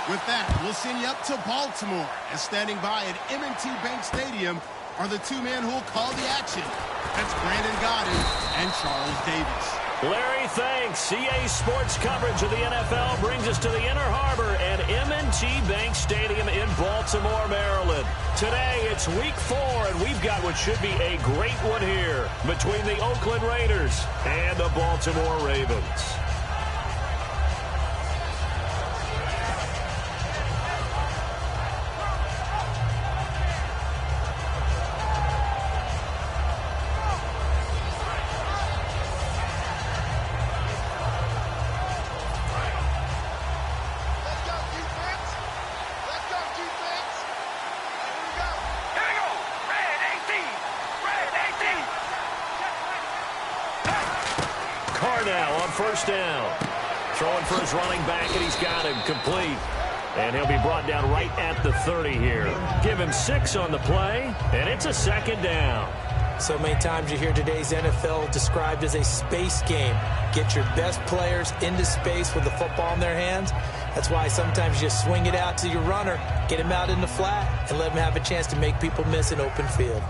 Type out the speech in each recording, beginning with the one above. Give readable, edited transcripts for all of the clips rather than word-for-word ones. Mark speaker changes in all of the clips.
Speaker 1: With that, we'll send you up to Baltimore. And standing by at M&T Bank Stadium are the two men who will call the action. That's Brandon Gaudin and Charles Davis.
Speaker 2: Larry, thanks. CA Sports coverage of the NFL brings us to the Inner Harbor at M&T Bank Stadium in Baltimore, Maryland. Today, it's Week 4, and we've got what should be a great one here between the Oakland Raiders and the Baltimore Ravens. First down. Throwing for his running back, and he's got him complete. And he'll be brought down right at the 30 here. Give him 6 on the play, and it's a second down.
Speaker 3: So many times you hear today's NFL described as a space game. Get your best players into space with the football in their hands. That's why sometimes you just swing it out to your runner, get him out in the flat, and let him have a chance to make people miss an open field.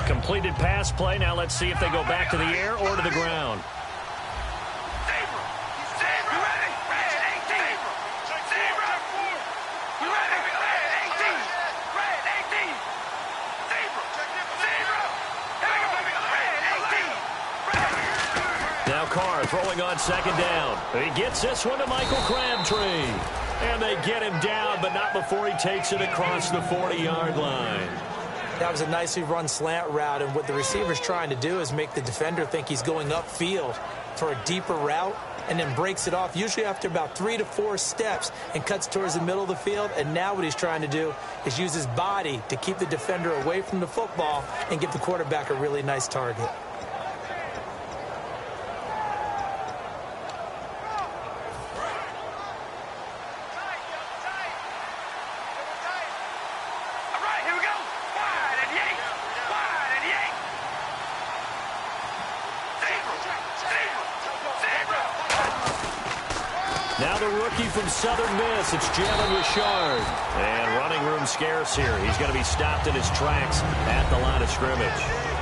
Speaker 2: Completed pass play. Now let's see if they go back to the air or to the ground. Now Carr throwing on second down. He gets this one to Michael Crabtree. And they get him down, but not before he takes it across the 40-yard line.
Speaker 3: That was a nicely run slant route, and what the receiver's trying to do is make the defender think he's going upfield for a deeper route and then breaks it off, usually after about 3 to 4 steps, and cuts towards the middle of the field. And now what he's trying to do is use his body to keep the defender away from the football and give the quarterback a really nice target.
Speaker 2: From Southern Miss, it's Jalen Richard. And running room scarce here. He's going to be stopped in his tracks at the line of scrimmage.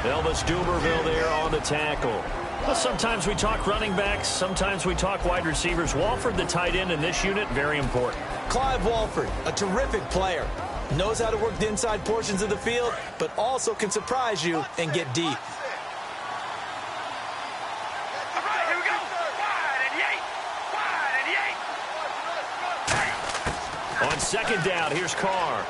Speaker 2: Elvis Dumerville there on the tackle. Well, sometimes we talk running backs, sometimes we talk wide receivers. Walford, the tight end in this unit, very important.
Speaker 3: Clive Walford, a terrific player. Knows how to work the inside portions of the field, but also can surprise you and get deep.
Speaker 2: On second down, here's Carr.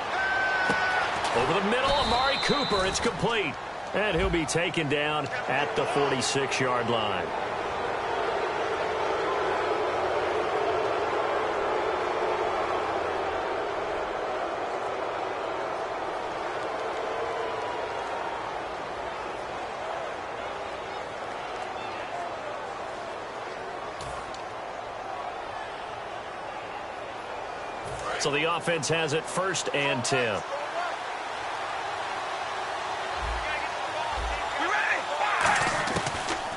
Speaker 2: Over the middle, Amari Cooper. It's complete. And he'll be taken down at the 46-yard line. So the offense has it 1st and 10.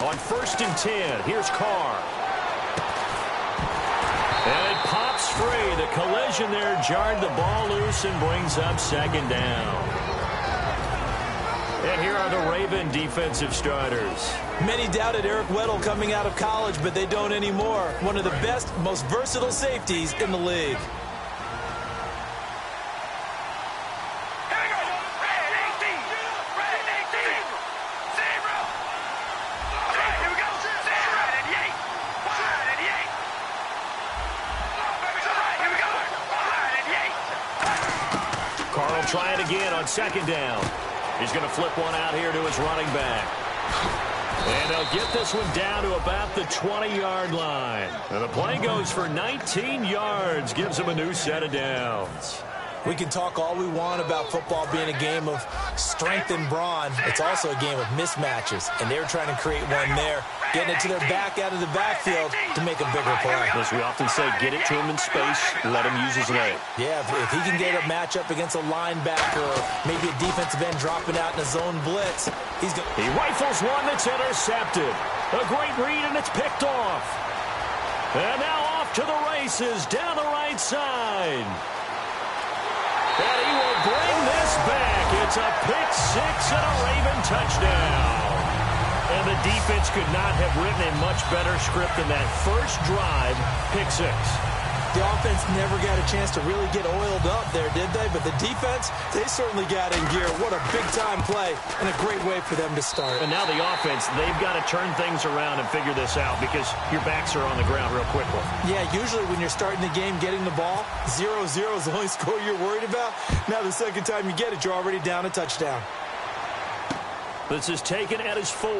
Speaker 2: On 1st and 10, here's Carr. And it pops free. The collision there jarred the ball loose and brings up second down. And here are the Raven defensive starters.
Speaker 3: Many doubted Eric Weddle coming out of college, but they don't anymore. One of the best, most versatile safeties in the league.
Speaker 2: Try it again on second down. He's going to flip one out here to his running back. And they'll get this one down to about the 20-yard line. And the play goes for 19 yards. Gives him a new set of downs.
Speaker 3: We can talk all we want about football being a game of strength and brawn. It's also a game of mismatches, and they're trying to create one there, getting it to their back out of the backfield to make a bigger play.
Speaker 2: As we often say, get it to him in space, let him use his leg.
Speaker 3: Yeah, if he can get a matchup against a linebacker or maybe a defensive end dropping out in a zone blitz, he's going.
Speaker 2: He rifles one that's intercepted. A great read, and it's picked off. And now off to the races down the right side. And he will bring this back. It's a pick six and a Raven touchdown. And the defense could not have written a much better script than that first drive, pick six.
Speaker 3: The offense never got a chance to really get oiled up there, did they? But the defense, they certainly got in gear. What a big-time play and a great way for them to start.
Speaker 2: And now the offense, they've got to turn things around and figure this out because your backs are on the ground real quickly. Yeah,
Speaker 3: usually when you're starting the game, getting the ball, 0-0 is the only score you're worried about. Now the second time you get it, you're already down a touchdown.
Speaker 2: This is taken at his 4.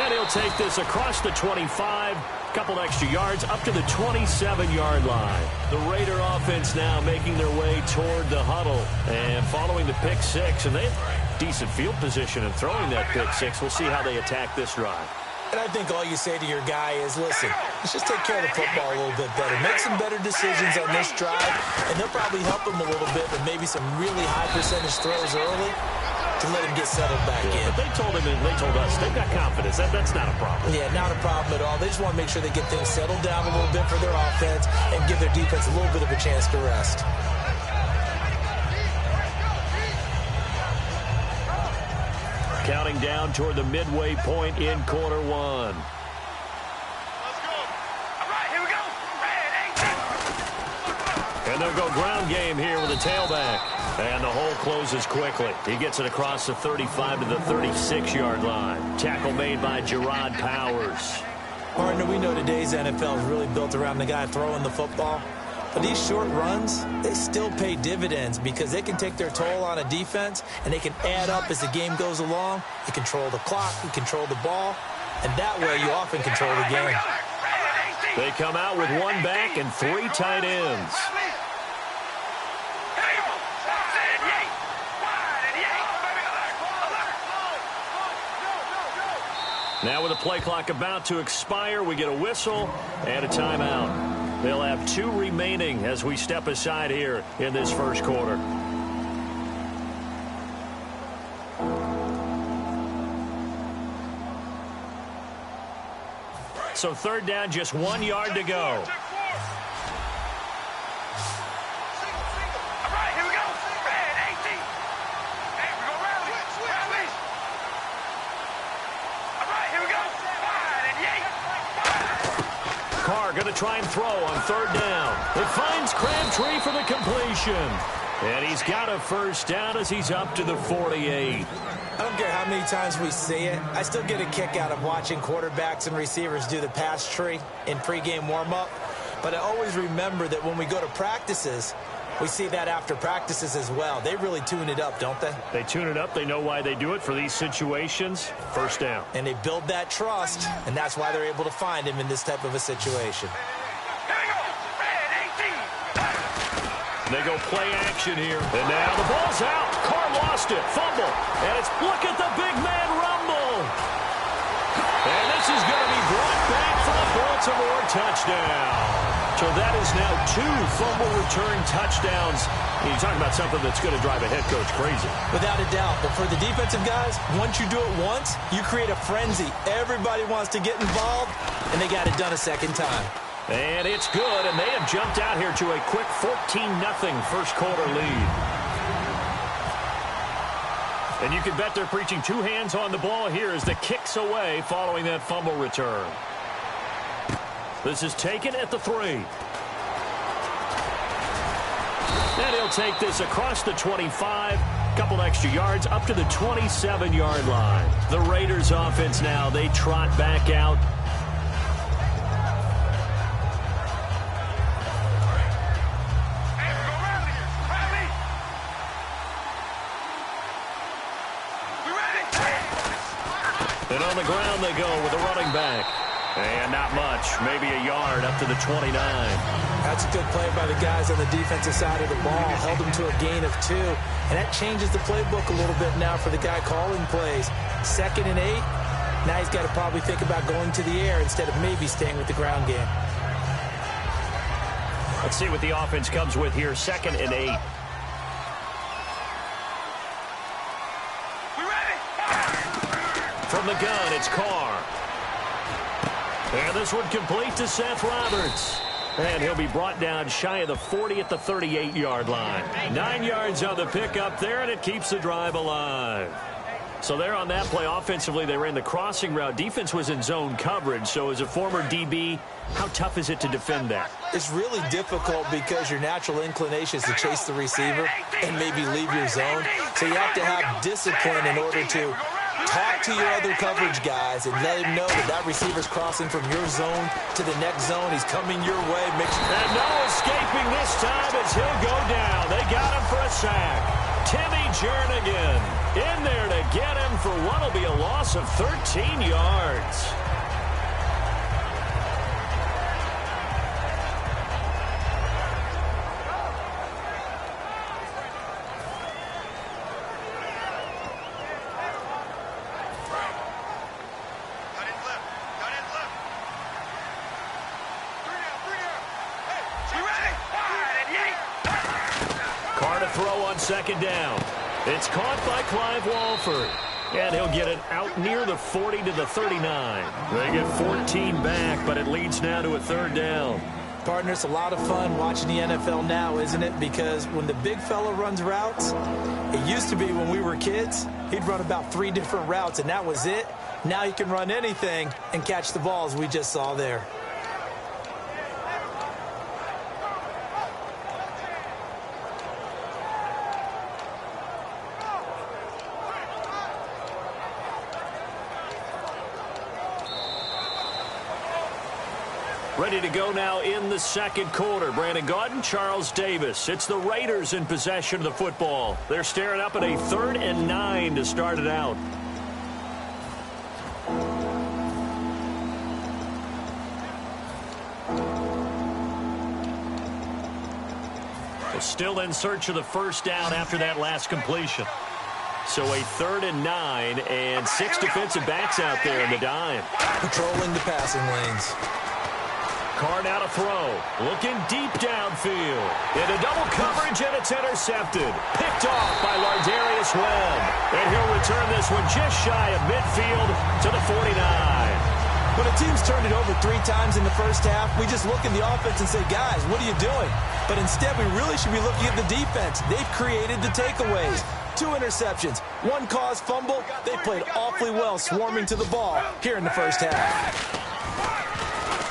Speaker 2: And he'll take this across the 25. Couple extra yards up to the 27-yard line. The Raider offense now making their way toward the huddle. And following the pick six, and they have decent field position in throwing that pick six. We'll see how they attack this drive.
Speaker 3: And I think all you say to your guy is, listen, let's just take care of the football a little bit better. Make some better decisions on this drive, and they'll probably help him a little bit with maybe some really high percentage throws early to let him get settled back in.
Speaker 2: But they told him and they told us they've got confidence. That's not a problem.
Speaker 3: Yeah, not a problem at all. They just want to make sure they get things settled down a little bit for their offense and give their defense a little bit of a chance to rest.
Speaker 2: Counting down toward the midway point in quarter one.
Speaker 4: Let's go. All right, here we go. Red, 18.
Speaker 2: And they'll go ground game here with a tailback. And the hole closes quickly. He gets it across the 35 to the 36-yard line. Tackle made by Gerard Powers.
Speaker 3: Partner, we know today's NFL is really built around the guy throwing the football. But these short runs, they still pay dividends because they can take their toll on a defense and they can add up as the game goes along. You control the clock, you control the ball, and that way you often control the game.
Speaker 2: They come out with one back and 3 tight ends. Now with the play clock about to expire, we get a whistle and a timeout. They'll have 2 remaining as we step aside here in this first quarter. So third down, just 1 yard to go. Going to try and throw on third down. It finds Crabtree for the completion. And he's got a first down as he's up to the 48.
Speaker 3: I don't care how many times we see it. I still get a kick out of watching quarterbacks and receivers do the pass tree in pregame warm-up. But I always remember that when we go to practices, we see that after practices as well. They really tune it up, don't they?
Speaker 2: They tune it up. They know why they do it for these situations. First down.
Speaker 3: And they build that trust, and that's why they're able to find him in this type of a situation.
Speaker 2: They go play action here. And now the ball's out. Carr lost it. Fumble. And it's, look at the big man rumble. And this is going to be brought back for a Baltimore touchdown. So that is now 2 fumble return touchdowns. You're talking about something that's going to drive a head coach crazy.
Speaker 3: Without a doubt. But for the defensive guys, once you do it once, you create a frenzy. Everybody wants to get involved, and they got it done a second time.
Speaker 2: And it's good, and they have jumped out here to a quick 14-0 first quarter lead. And you can bet they're preaching 2 hands on the ball here as the kick's away following that fumble return. This is taken at the 3. And he'll take this across the 25. Couple extra yards up to the 27-yard line. The Raiders offense now, they trot back out. And on the ground they go with a running back. And not much, maybe a yard up to the 29.
Speaker 3: That's a good play by the guys on the defensive side of the ball. Held them to a gain of 2. And that changes the playbook a little bit now for the guy calling plays. 2nd and 8. Now he's got to probably think about going to the air instead of maybe staying with the ground game.
Speaker 2: Let's see what the offense comes with here. 2nd and 8. From the gun, it's Carr. And this one complete to Seth Roberts. And he'll be brought down shy of the 40 at the 38-yard line. 9 yards on the pickup there, and it keeps the drive alive. So there on that play, offensively, they ran the crossing route. Defense was in zone coverage. So as a former DB, how tough is it to defend that?
Speaker 3: It's really difficult because your natural inclination is to chase the receiver and maybe leave your zone. So you have to have discipline in order to talk to your other coverage guys and let him know that that receiver's crossing from your zone to the next zone. He's coming your way.
Speaker 2: And no escaping this time as he'll go down. They got him for a sack. Timmy Jernigan in there to get him for what will be a loss of 13 yards. Second down. It's caught by Clive Walford. And he'll get it out near the 40 to the 39. They get 14 back, but it leads now to a third down.
Speaker 3: Partner, it's a lot of fun watching the NFL now, isn't it? Because when the big fella runs routes, it used to be when we were kids, he'd run about 3 different routes, and that was it. Now he can run anything and catch the balls we just saw there.
Speaker 2: Ready to go now in the second quarter. Brandon Gaudin, Charles Davis. It's the Raiders in possession of the football. They're staring up at a 3rd and 9 to start it out. Well, still in search of the first down after that last completion. So a 3rd and 9 and 6 defensive backs out there in the dime.
Speaker 3: Patrolling the passing lanes.
Speaker 2: Carr now to throw. Looking deep downfield. Into double coverage, and it's intercepted. Picked off by Lardarius Webb. And he'll return this one just shy of midfield to the 49.
Speaker 3: When a team's turned it over 3 times in the first half, we just look at the offense and say, guys, what are you doing? But instead, we really should be looking at the defense. They've created the takeaways. 2 interceptions, 1 caused fumble. They played awfully well swarming to the ball here in the first half.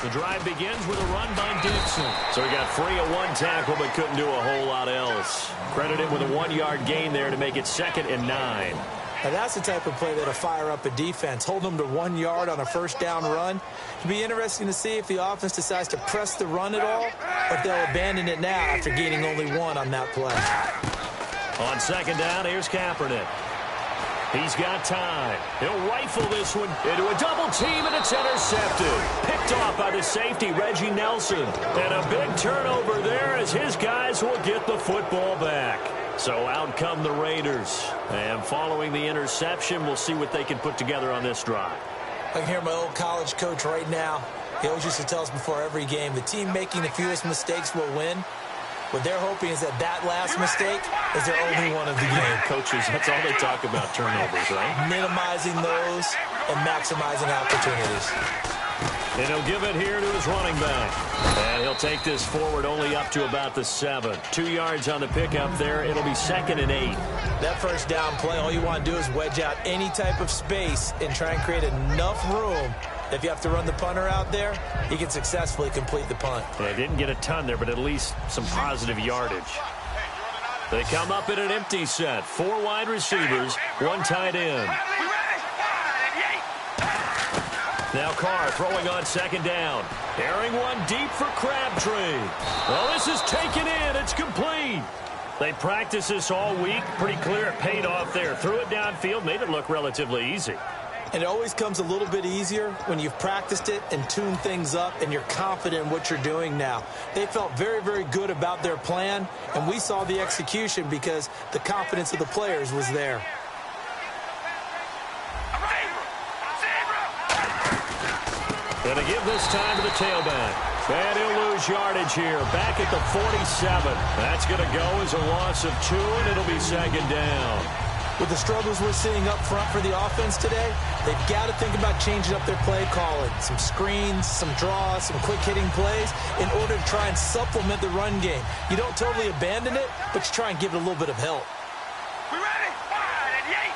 Speaker 2: The drive begins with a run by Dixon. So he got free of 1 tackle but couldn't do a whole lot else. Credit him with a 1-yard gain there to make it 2nd and 9.
Speaker 3: Now that's the type of play that'll fire up a defense. Hold them to 1 yard on a first down run. It'll be interesting to see if the offense decides to press the run at all or if they'll abandon it now after gaining only 1 on that play.
Speaker 2: On 2nd down, here's Kaepernick. He's got time. He'll rifle this one into a double team, and it's intercepted. Picked off by the safety, Reggie Nelson. And a big turnover there as his guys will get the football back. So out come the Raiders. And following the interception, we'll see what they can put together on this drive.
Speaker 3: I can hear my old college coach right now. He always used to tell us before every game, the team making the fewest mistakes will win. What they're hoping is that last mistake is their only one of the game.
Speaker 2: Coaches, that's all they talk about, turnovers, right?
Speaker 3: Minimizing those and maximizing opportunities.
Speaker 2: And he'll give it here to his running back. And he'll take this forward only up to about the 7. 2 yards on the pickup there. It'll be 2nd and 8.
Speaker 3: That first down play, all you want to do is wedge out any type of space and try and create enough room. If you have to run the punter out there, he can successfully complete the punt.
Speaker 2: They didn't get a ton there, but at least some positive yardage. They come up in an empty set. 4 wide receivers, 1 tight end. Now Carr throwing on 2nd down. Airing one deep for Crabtree. Well, this is taken in. It's complete. They practiced this all week. Pretty clear it paid off there. Threw it downfield, made it look relatively easy.
Speaker 3: And it always comes a little bit easier when you've practiced it and tuned things up and you're confident in what you're doing now. They felt very, very good about their plan, and we saw the execution because the confidence of the players was there.
Speaker 2: Going to give this time to the tailback. And he'll lose yardage here. Back at the 47. That's going to go as a loss of 2, and it'll be 2nd down.
Speaker 3: With the struggles we're seeing up front for the offense today, they've got to think about changing up their play calling. Some screens, some draws, some quick-hitting plays in order to try and supplement the run game. You don't totally abandon it, but you try and give it a little bit of help.
Speaker 4: We ready? Wide and yank.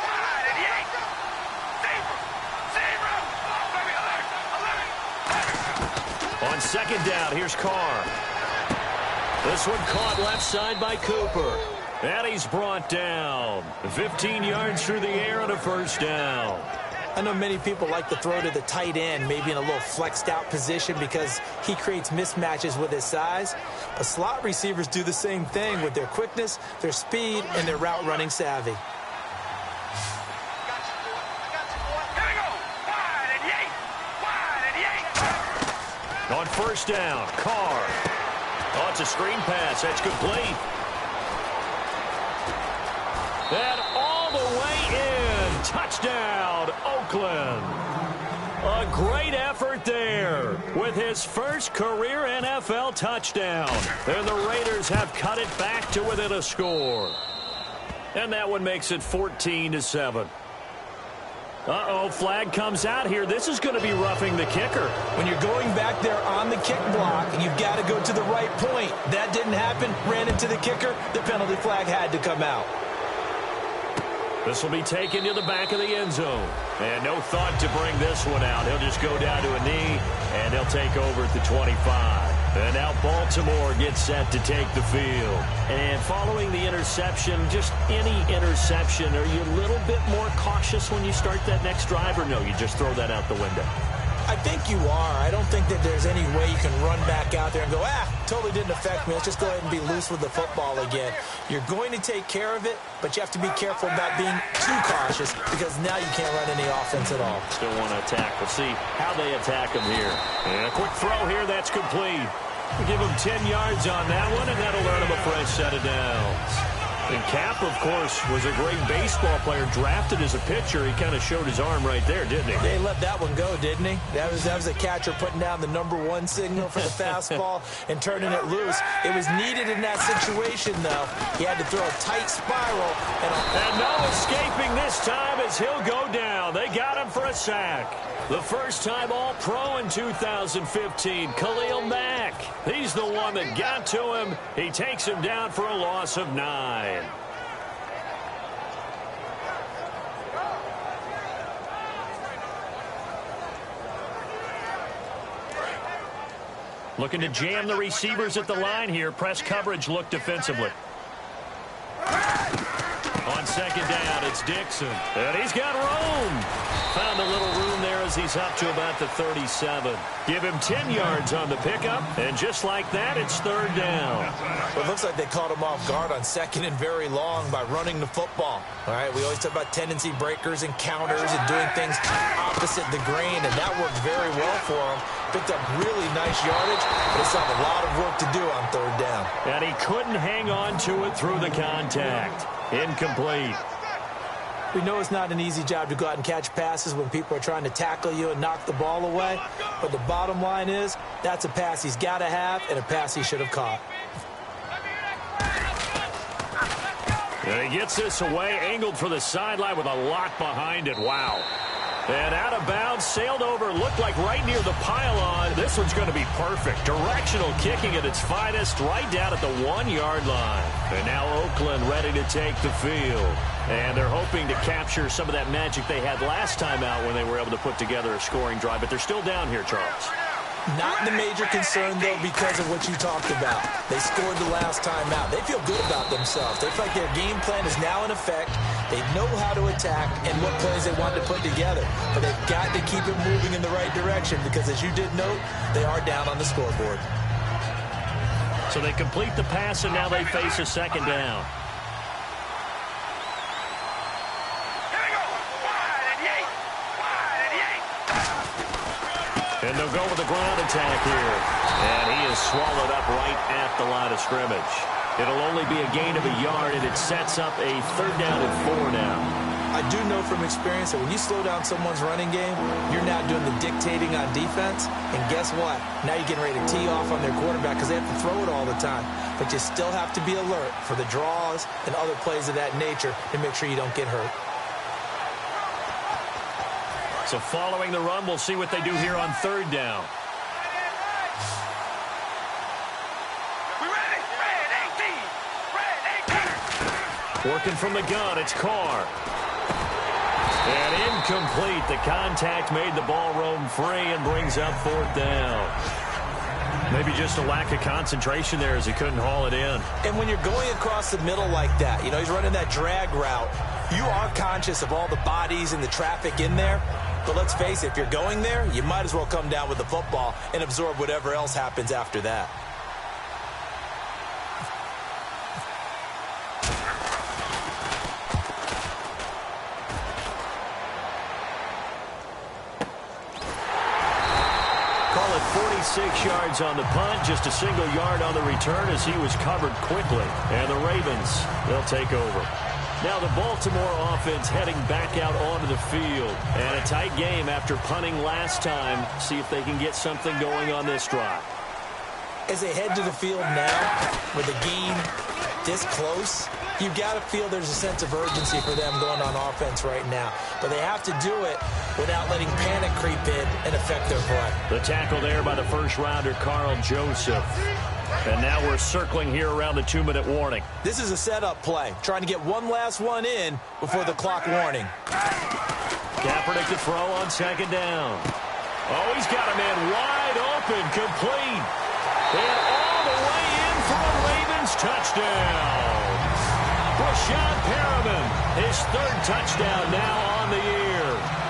Speaker 4: Wide and yank. Zebra. Zebra. Oh, baby, alert.
Speaker 2: On second down, here's Carr. This one caught left side by Cooper. And he's brought down. 15 yards through the air on a first down.
Speaker 3: I know many people like to throw to the tight end, maybe in a little flexed out position because he creates mismatches with his size. But slot receivers do the same thing with their quickness, their speed, and their route running savvy.
Speaker 4: Here we go. Wide and yank. Wide and yank.
Speaker 2: On first down, Carr. Oh, it's a screen pass. That's complete. And all the way in. Touchdown, Oakland. A great effort there with his first career NFL touchdown. And the Raiders have cut it back to within a score. And that one makes it 14-7. Uh-oh, flag comes out here. This is going to be roughing the kicker.
Speaker 3: When you're going back there on the kick block, you've got to go to the right point. That didn't happen. Ran into the kicker. The penalty flag had to come out.
Speaker 2: This will be taken to the back of the end zone. And no thought to bring this one out. He'll just go down to a knee, and he'll take over at the 25. And now Baltimore gets set to take the field. And following the interception, just any interception, are you a little bit more cautious when you start that next drive, or no, you just throw that out the window?
Speaker 3: I think you are. I don't think that there's any way you can run back out there and go, totally didn't affect me. Let's just go ahead and be loose with the football again. You're going to take care of it, but you have to be careful about being too cautious because now you can't run any offense at all.
Speaker 2: Still want to attack. We'll see how they attack him here. And a quick throw here. That's complete. We'll give him 10 yards on that one, and that'll earn him a fresh set of downs. And Cap, of course, was a great baseball player, drafted as a pitcher. He kind of showed his arm right there, didn't he?
Speaker 3: They let that one go, didn't he? That was a catcher putting down the #1 signal for the fastball and turning it loose. It was needed in that situation, though. He had to throw a tight spiral.
Speaker 2: And no escaping this time as he'll go down. They got him for a sack. The first time All-Pro in 2015, Khalil Mack. He's the one that got to him. He takes him down for a loss of 9. Looking to jam the receivers at the line here. Press coverage look defensively. On second down, it's Dixon. And he's got room. Found a little room there as he's up to about the 37. Give him 10 yards on the pickup. And just like that, it's third down.
Speaker 3: Well, it looks like they caught him off guard on second and very long by running the football. All right, we always talk about tendency breakers and counters and doing things opposite the grain, and that worked very well for him. Picked up really nice yardage, but he still have a lot of work to do on third down.
Speaker 2: And he couldn't hang on to it through the contact. Incomplete.
Speaker 3: We know it's not an easy job to go out and catch passes when people are trying to tackle you and knock the ball away. But the bottom line is, that's a pass he's got to have and a pass he should have caught.
Speaker 2: And he gets this away, angled for the sideline with a lot behind it. Wow. And out of bounds, sailed over, looked like right near the pylon. This one's going to be perfect. Directional kicking at its finest, right down at the 1-yard line. And now Oakland ready to take the field. And they're hoping to capture some of that magic they had last time out when they were able to put together a scoring drive. But they're still down here, Charles.
Speaker 3: Not the major concern, though, because of what you talked about. They scored the last time out. They feel good about themselves. They feel like their game plan is now in effect. They know how to attack and what plays they want to put together. But they've got to keep it moving in the right direction because, as you did note, they are down on the scoreboard.
Speaker 2: So they complete the pass, and now they face a second down. And they'll go with the ground attack here. And he is swallowed up right at the line of scrimmage. It'll only be a gain of a yard, and it sets up a third down and 4 now.
Speaker 3: I do know from experience that when you slow down someone's running game, you're now doing the dictating on defense. And guess what? Now you're getting ready to tee off on their quarterback because they have to throw it all the time. But you still have to be alert for the draws and other plays of that nature to make sure you don't get hurt.
Speaker 2: So following the run, we'll see what they do here on third down. Working from the gun, it's Carr. And incomplete. The contact made the ball roam free and brings up fourth down. Maybe just a lack of concentration there as he couldn't haul it in.
Speaker 3: And when you're going across the middle like that, you know, he's running that drag route, you are conscious of all the bodies and the traffic in there. But let's face it, if you're going there, you might as well come down with the football and absorb whatever else happens after that.
Speaker 2: Call it 46 yards on the punt, just a single yard on the return as he was covered quickly. And the Ravens, they'll take over. Now the Baltimore offense heading back out onto the field. And a tight game after punting last time. See if they can get something going on this drive.
Speaker 3: As they head to the field now, with the game this close, you've got to feel there's a sense of urgency for them going on offense right now. But they have to do it without letting panic creep in and affect their play.
Speaker 2: The tackle there by the first-rounder, Carl Joseph. And now we're circling here around the 2-minute warning.
Speaker 3: This is a setup play, trying to get one last one in before the clock warning.
Speaker 2: Kaepernick to throw on second down. Oh, he's got a man wide open, complete. And all the way in for a Ravens touchdown. Brashad Perriman, his third touchdown now on the year.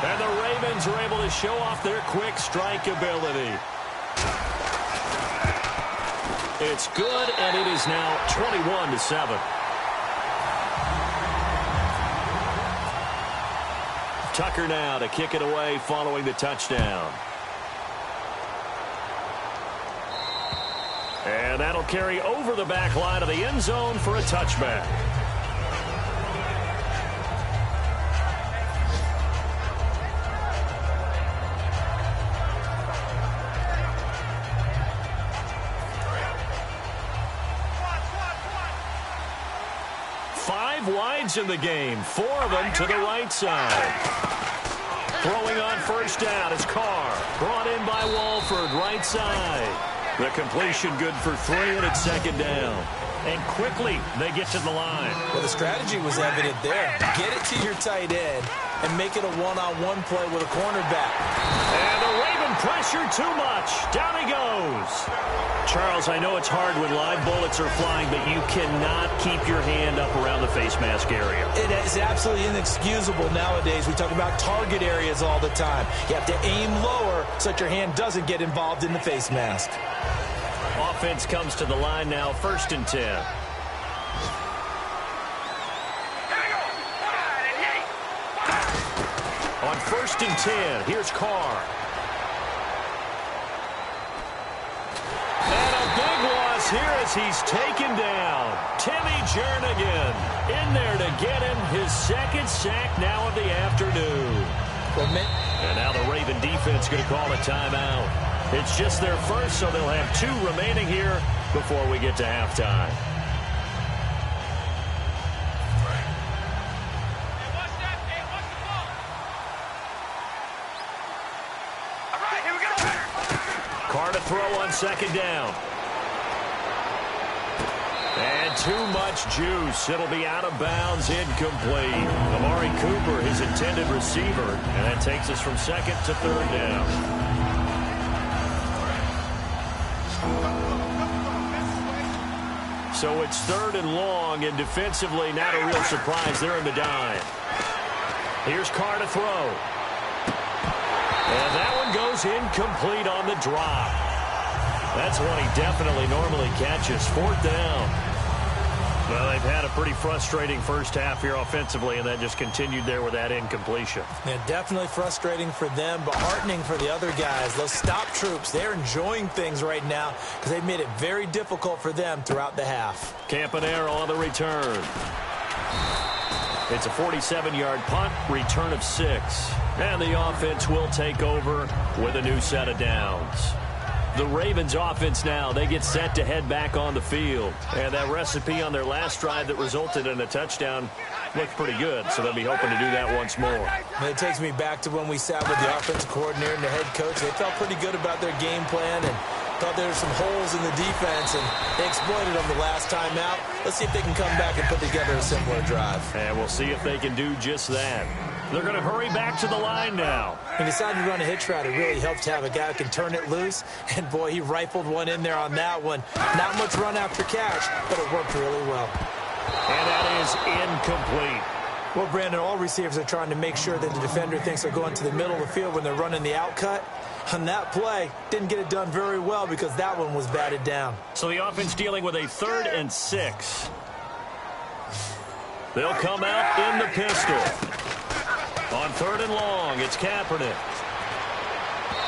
Speaker 2: And the Ravens are able to show off their quick strike ability. It's good, and it is now 21-7. Tucker now to kick it away following the touchdown. And that'll carry over the back line of the end zone for a touchback. Wides in the game, 4 of them to the right side. Throwing on first down is Carr. Brought in by Walford, right side. The completion good for 3, and it's second down. And quickly they get to the line.
Speaker 3: Well, the strategy was evident there. Get it to your tight end and make it a one-on-one play with a cornerback.
Speaker 2: And the Raven pressure too much. Down he goes. Charles, I know it's hard when live bullets are flying, but you cannot keep your hand up around the face mask area.
Speaker 3: It is absolutely inexcusable nowadays. We talk about target areas all the time. You have to aim lower so that your hand doesn't get involved in the face mask.
Speaker 2: Offense comes to the line now, 1st and 10. On 1st and 10, here's Carr. And a big loss here as he's taken down. Timmy Jernigan in there to get him his second sack now of the afternoon. And now the Raven defense going to call a timeout. It's just their first, so they'll have 2 remaining here before we get to halftime. Carr to throw on second down. And too much juice. It'll be out of bounds, incomplete. Amari Cooper, his intended receiver. And that takes us from second to third down. So it's 3rd and long, and defensively not a real surprise. They're in the dime. Here's Carr to throw. And that one goes incomplete on the drop. That's one he definitely normally catches. 4th down. Well, they've had a pretty frustrating first half here offensively, and that just continued there with that incompletion.
Speaker 3: Yeah, definitely frustrating for them, but heartening for the other guys. Those stop troops, they're enjoying things right now because they've made it very difficult for them throughout the half.
Speaker 2: Campanero on the return. It's a 47-yard punt, return of 6. And the offense will take over with a new set of downs. The Ravens offense now, they get set to head back on the field. And that recipe on their last drive that resulted in a touchdown looked pretty good, so they'll be hoping to do that once more.
Speaker 3: And it takes me back to when we sat with the offensive coordinator and the head coach. They felt pretty good about their game plan and thought there were some holes in the defense, and they exploited them the last time out. Let's see if they can come back and put together a similar drive.
Speaker 2: And we'll see if they can do just that. They're going to hurry back to the line now.
Speaker 3: He decided to run a hitch route. It really helped to have a guy who can turn it loose. And, boy, he rifled one in there on that one. Not much run after catch, but it worked really well.
Speaker 2: And that is incomplete.
Speaker 3: Well, Brandon, all receivers are trying to make sure that the defender thinks they're going to the middle of the field when they're running the out cut. On that play, didn't get it done very well because that one was batted down.
Speaker 2: So the offense dealing with a 3rd and 6. They'll come out in the pistol. On 3rd and long, it's Kaepernick.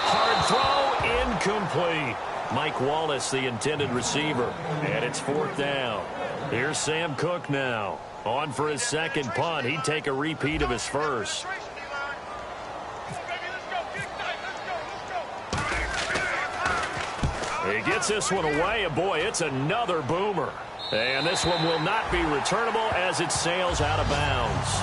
Speaker 2: Hard throw, incomplete. Mike Wallace, the intended receiver. And it's 4th down. Here's Sam Cook now. On for his second punt. He'd take a repeat of his first. He gets this one away, and boy, it's another boomer. And this one will not be returnable as it sails out of bounds.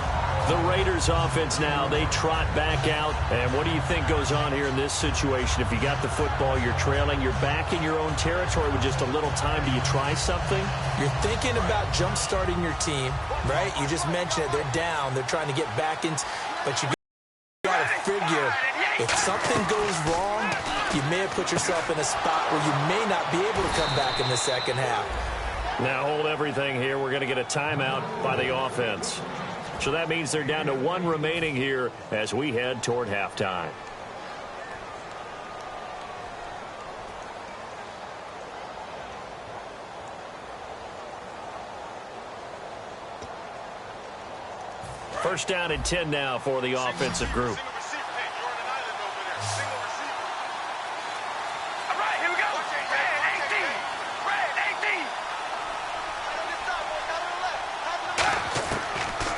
Speaker 2: The Raiders offense now, they trot back out. And what do you think goes on here in this situation? If you got the football, you're trailing, you're back in your own territory with just a little time. Do you try something?
Speaker 3: You're thinking about jump-starting your team, right? You just mentioned it. They're down. They're trying to get back into, but you got to figure if something goes wrong, you may have put yourself in a spot where you may not be able to come back in the second half.
Speaker 2: Now hold everything here. We're going to get a timeout by the offense. So that means they're down to 1 remaining here as we head toward halftime. First down and 10 now for the offensive group.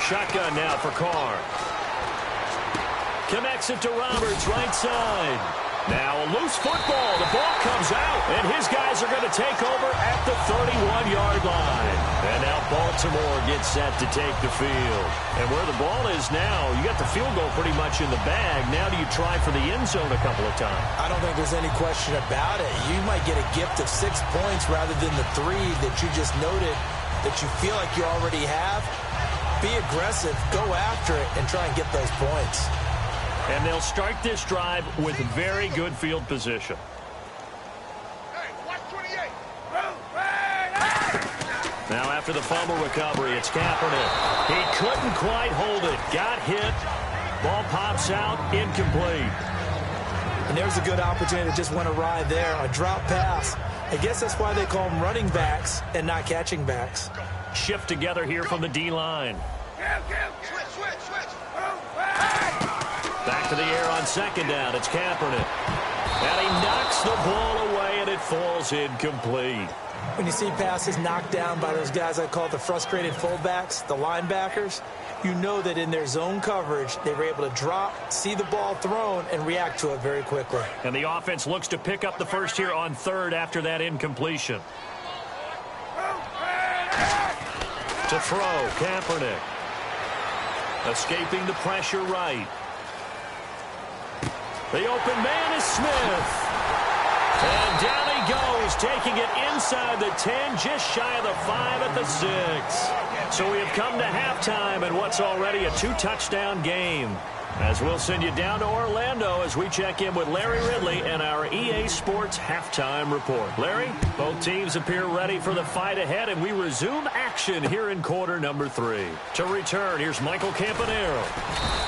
Speaker 2: Shotgun now for Carr. Connects it to Roberts, right side. Now a loose football. The ball comes out, and his guys are going to take over at the 31-yard line. And now Baltimore gets set to take the field. And where the ball is now, you got the field goal pretty much in the bag. Now do you try for the end zone a couple of times?
Speaker 3: I don't think there's any question about it. You might get a gift of 6 points rather than the 3 that you just noted that you feel like you already have. Be aggressive, go after it, and try and get those points.
Speaker 2: And they'll start this drive with very good field position.
Speaker 4: Hey, watch 28.
Speaker 2: Now after the fumble recovery, it's Kaepernick. He couldn't quite hold it. Got hit. Ball pops out, incomplete.
Speaker 3: And there's a good opportunity that just went awry there. A drop pass. I guess that's why they call them running backs and not catching backs.
Speaker 2: Shift together here from the D-line. Back to the air on second down. It's Kaepernick. And he knocks the ball away, and it falls incomplete.
Speaker 3: When you see passes knocked down by those guys I call the frustrated fullbacks, the linebackers, you know that in their zone coverage, they were able to drop, see the ball thrown, and react to it very quickly.
Speaker 2: And the offense looks to pick up the first here on 3rd after that incompletion. To throw, Kaepernick. Escaping the pressure right. The open man is Smith. And down he goes, taking it inside the 10, just shy of the 5 at the 6. So we have come to halftime in what's already a 2-touchdown game. As we'll send you down to Orlando as we check in with Larry Ridley and our EA Sports Halftime Report. Larry, both teams appear ready for the fight ahead, and we resume action here in quarter number 3. To return, here's Michael Campanero.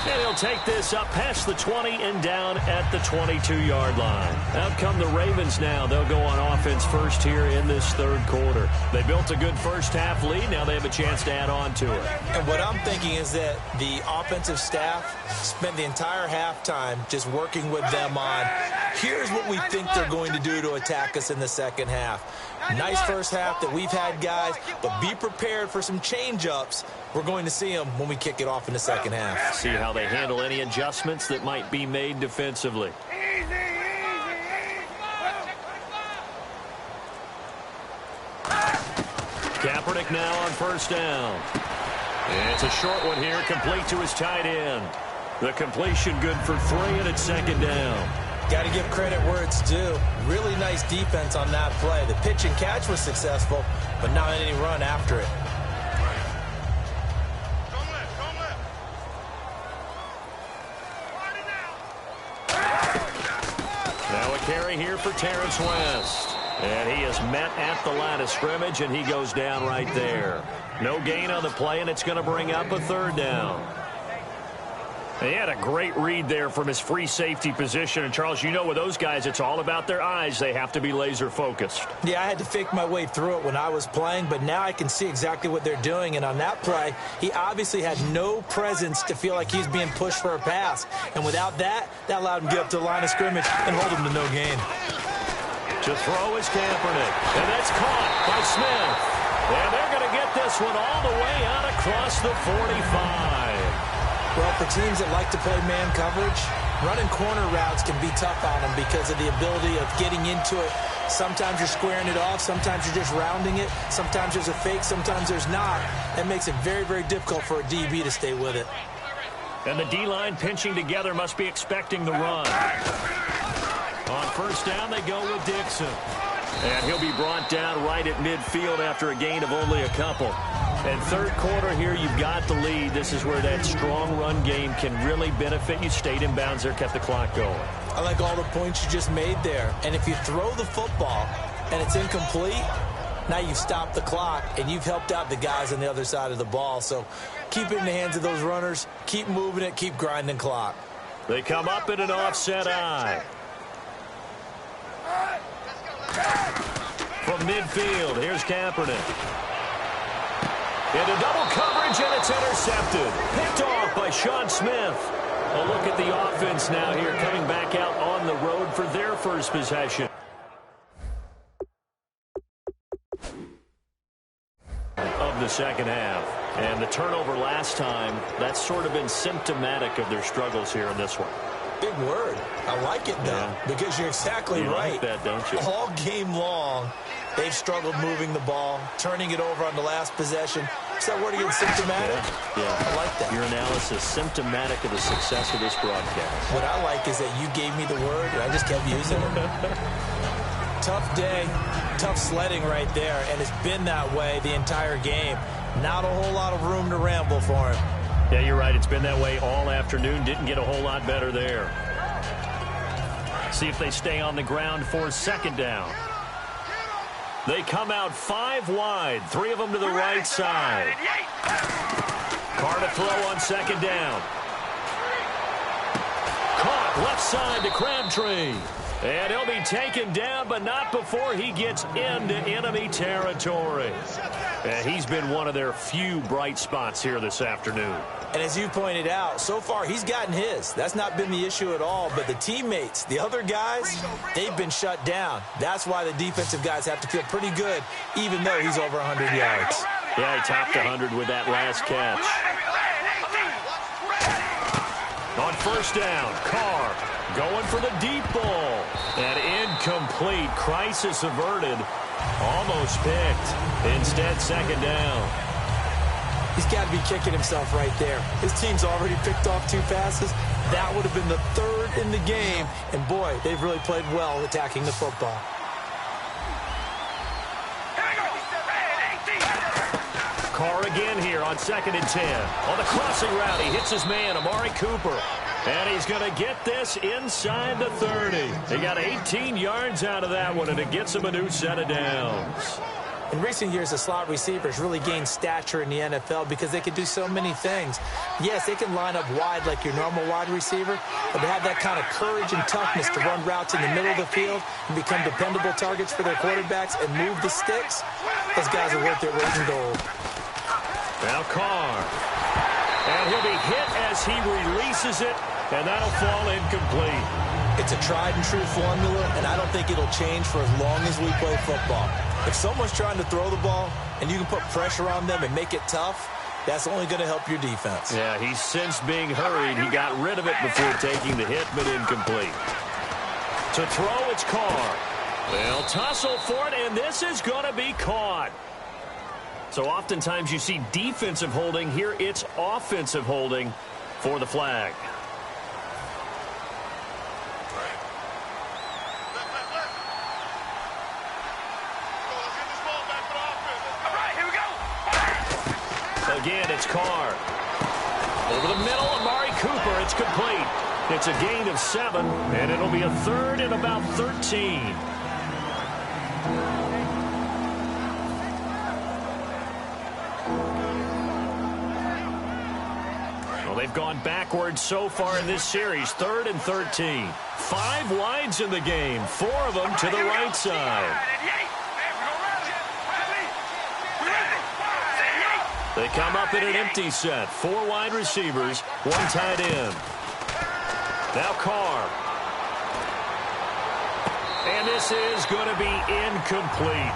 Speaker 2: And he'll take this up past the 20 and down at the 22-yard line. Out come the Ravens now. They'll go on offense first here in this 3rd quarter. They built a good first-half lead. Now they have a chance to add on to it.
Speaker 3: And what I'm thinking is that the offensive staff spent the entire halftime just working with them on, here's what we think they're going to do to attack us in the second half. Nice first half that we've had, guys, but be prepared for some change-ups. We're going to see them when we kick it off in the second half.
Speaker 2: See how they handle any adjustments that might be made defensively. Kaepernick now on first down. And it's a short one here, complete to his tight end. The completion good for 3, and it's second down.
Speaker 3: Got to give credit where it's due. Really nice defense on that play. The pitch and catch was successful, but not any run after it.
Speaker 2: Now a carry here for Terrence West. And he is met at the line of scrimmage, and he goes down right there. No gain on the play, and it's going to bring up a third down. He had a great read there from his free safety position. And, Charles, you know with those guys, it's all about their eyes. They have to be laser-focused.
Speaker 3: Yeah, I had to fake my way through it when I was playing, but now I can see exactly what they're doing. And on that play, he obviously had no presence to feel like he's being pushed for a pass. And without that, that allowed him to get up to the line of scrimmage and hold him to no gain.
Speaker 2: To throw is Kaepernick, and that's caught by Smith. And they're going to get this one all the way out across the 45.
Speaker 3: Well, for teams that like to play man coverage, running corner routes can be tough on them because of the ability of getting into it. Sometimes you're squaring it off. Sometimes you're just rounding it. Sometimes there's a fake. Sometimes there's not. That makes it very, very difficult for a DB to stay with it.
Speaker 2: And the D-line pinching together must be expecting the run. On first down, they go with Dixon. And he'll be brought down right at midfield after a gain of only a couple. And third quarter here, you've got the lead. This is where that strong run game can really benefit you. Stayed in bounds there, kept the clock going.
Speaker 3: I like all the points you just made there. And if you throw the football and it's incomplete, now you've stopped the clock and you've helped out the guys on the other side of the ball. So keep it in the hands of those runners. Keep moving it. Keep grinding clock.
Speaker 2: They come up in an offset eye. From midfield, here's Kaepernick. Into double coverage, and it's intercepted. Picked off by Sean Smith. A look at the offense now here, coming back out on the road for their first possession of the second half. And the turnover last time, that's sort of been symptomatic of their struggles here in this one.
Speaker 3: Big word. I like it, though, because you're exactly right.
Speaker 2: Like that, don't you?
Speaker 3: All game long, they've struggled moving the ball, turning it over on the last possession. Is that word again, symptomatic?
Speaker 2: Yeah.
Speaker 3: I like that.
Speaker 2: Your analysis, symptomatic of the success of this broadcast.
Speaker 3: What I like is that you gave me the word, and I just kept using it. Tough day, tough sledding right there, and it's been that way the entire game. Not a whole lot of room to ramble for him.
Speaker 2: Yeah, you're right. It's been that way all afternoon. Didn't get a whole lot better there. See if they stay on the ground for second down. They come out 5 wide, 3 of them to the right side. Carr to throw on second down. Caught left side to Crabtree. And he'll be taken down, but not before he gets into enemy territory. And he's been one of their few bright spots here this afternoon.
Speaker 3: And as you pointed out, so far he's gotten his. That's not been the issue at all. But the teammates, the other guys, they've been shut down. That's why the defensive guys have to feel pretty good, even though he's over 100 yards.
Speaker 2: Yeah, he topped 100 with that last catch. On first down, Carr going for the deep ball. And incomplete. Crisis averted. Almost picked. Instead, second down.
Speaker 3: He's got to be kicking himself right there. His team's already picked off 2 passes. That would have been the 3rd in the game. And, boy, they've really played well attacking the football.
Speaker 2: Carr again here on 2nd and 10. On the crossing route, he hits his man, Amari Cooper. And he's going to get this inside the 30. He got 18 yards out of that one, and it gets him a new set of downs.
Speaker 3: In recent years, the slot receivers really gained stature in the NFL because they can do so many things. Yes, they can line up wide like your normal wide receiver, but to have that kind of courage and toughness to run routes in the middle of the field and become dependable targets for their quarterbacks and move the sticks, those guys are worth their weight in gold.
Speaker 2: Now Carr. And he'll be hit as he releases it, and that'll fall incomplete.
Speaker 3: It's a tried-and-true formula, and I don't think it'll change for as long as we play football. If someone's trying to throw the ball and you can put pressure on them and make it tough, that's only going to help your defense.
Speaker 2: Yeah, he's since being hurried. He got rid of it before taking the hit, but incomplete. To throw, it's Carr. They'll tussle for it, and this is going to be caught. So oftentimes you see defensive holding. Here it's offensive holding for the flag. Again, it's Carr. Over the middle, Amari Cooper. It's complete. It's a gain of 7, and it'll be a third and about 13. Well, they've gone backwards so far in this series. 3rd and 13. 5 wides in the game. 4 of them to the right side. They come up in an empty set. 4 wide receivers, 1 tight end. Now Carr. And this is going to be incomplete.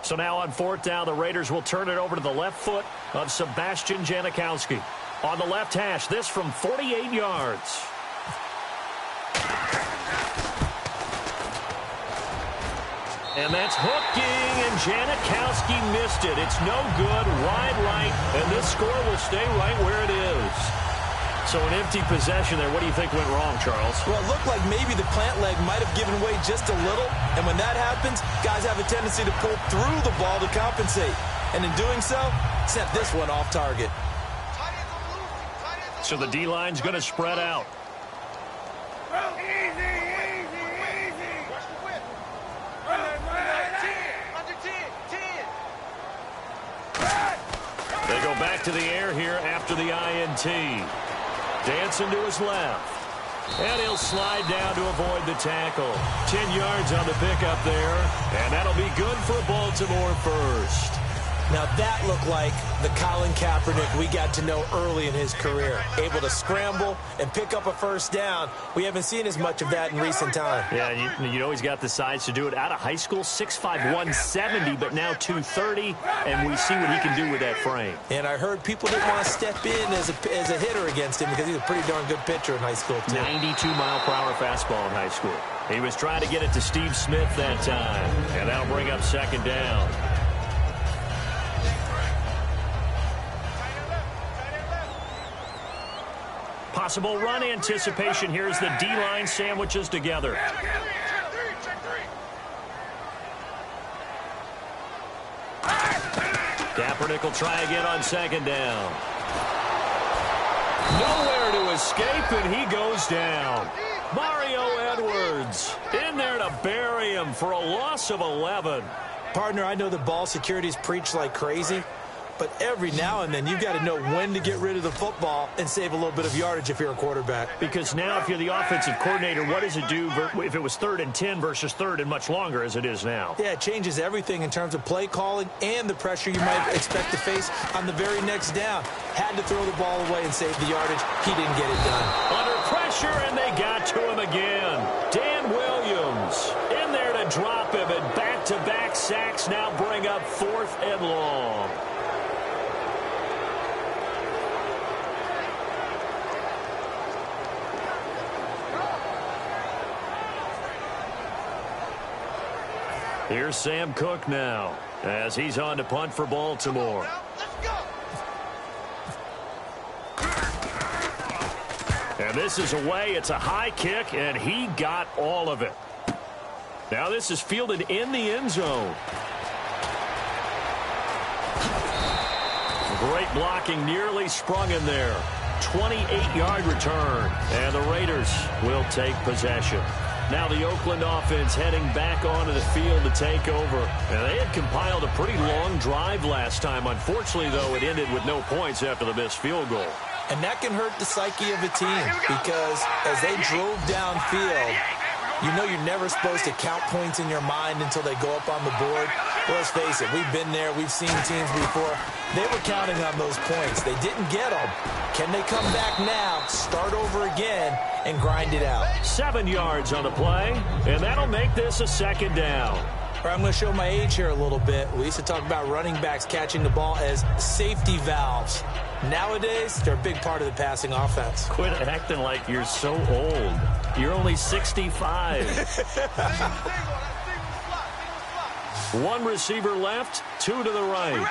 Speaker 2: So now on 4th down, the Raiders will turn it over to the left foot of Sebastian Janikowski. On the left hash, this from 48 yards. And that's hooking, and Janikowski missed it. It's no good, wide right, and this score will stay right where it is. So an empty possession there. What do you think went wrong, Charles?
Speaker 3: Well, it looked like maybe the plant leg might have given way just a little. And when that happens, guys have a tendency to pull through the ball to compensate. And in doing so, sent this one off target.
Speaker 2: So the D-line's going to spread out. They go back to the air here after the INT. Dancing to his left. And he'll slide down to avoid the tackle. 10 yards on the pickup there. And that'll be good for Baltimore first.
Speaker 3: Now that looked like the Colin Kaepernick we got to know early in his career. Able to scramble and pick up a first down. We haven't seen as much of that in recent time.
Speaker 2: Yeah, you know he's got the size to do it. Out of high school, 6'5", 170, but now 230, and we see what he can do with that frame.
Speaker 3: And I heard people didn't want to step in as a hitter against him because he's a pretty darn good pitcher in high school, too.
Speaker 2: 92-mile-per-hour fastball in high school. He was trying to get it to Steve Smith that time, and that'll bring up 2nd down. Possible run anticipation here as the D-line sandwiches together. Kaepernick will try again on 2nd down. Nowhere to escape, and he goes down. Mario Edwards in there to bury him for a loss of 11.
Speaker 3: Partner, I know the ball security's preached like crazy, but every now and then you've got to know when to get rid of the football and save a little bit of yardage if you're a quarterback.
Speaker 2: Because now if you're the offensive coordinator, what does it do if it was 3rd and 10 versus 3rd and much longer as it is now?
Speaker 3: Yeah, it changes everything in terms of play calling and the pressure you might expect to face on the very next down. Had to throw the ball away and save the yardage. He didn't get it done.
Speaker 2: Under pressure, and they got to him again. Dan Williams in there to drop him, and back-to-back sacks now bring up 4th and long. Here's Sam Cook now as he's on to punt for Baltimore. And this is away. It's a high kick, and he got all of it. Now this is fielded in the end zone. Great blocking, nearly sprung in there. 28-yard return, and the Raiders will take possession. Now the Oakland offense heading back onto the field to take over. And they had compiled a pretty long drive last time. Unfortunately, though, it ended with no points after the missed field goal.
Speaker 3: And that can hurt the psyche of a team because as they drove downfield, you know you're never supposed to count points in your mind until they go up on the board. Well, let's face it, we've been there. We've seen teams before. They were counting on those points. They didn't get them. Can they come back now, start over again, and grind it out?
Speaker 2: 7 yards on the play, and that'll make this a 2nd down.
Speaker 3: I'm going to show my age here a little bit. We used to talk about running backs catching the ball as safety valves. Nowadays, they're a big part of the passing offense.
Speaker 2: Quit acting like you're so old. You're only 65. 1 receiver left, 2 to the right.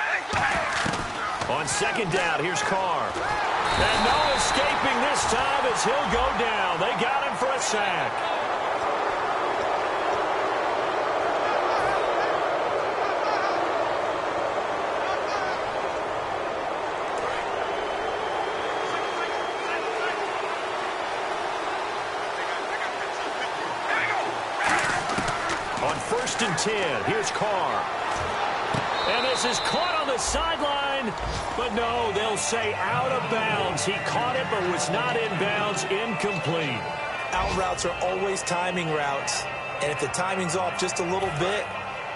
Speaker 2: On 2nd down, here's Carr. And no escaping this time as he'll go down. They got him for a sack. On 1st and 10, here's Carr. And this is caught on the sideline, but no, they'll say out of bounds. He caught it, but was not in bounds, incomplete.
Speaker 3: Out routes are always timing routes, and if the timing's off just a little bit,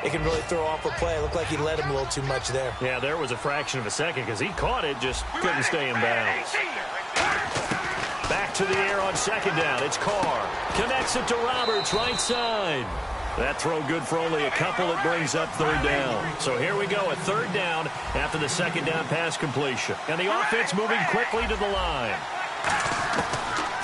Speaker 3: it can really throw off a play. It looked like he let him a little too much there.
Speaker 2: Yeah, there was a fraction of a second because he caught it, just couldn't stay in bounds. Back to the air on 2nd down. It's Carr. Connects it to Roberts, right side. That throw good for only a couple. It brings up 3rd down. So here we go, a 3rd down after the 2nd down pass completion. And the offense moving quickly to the line.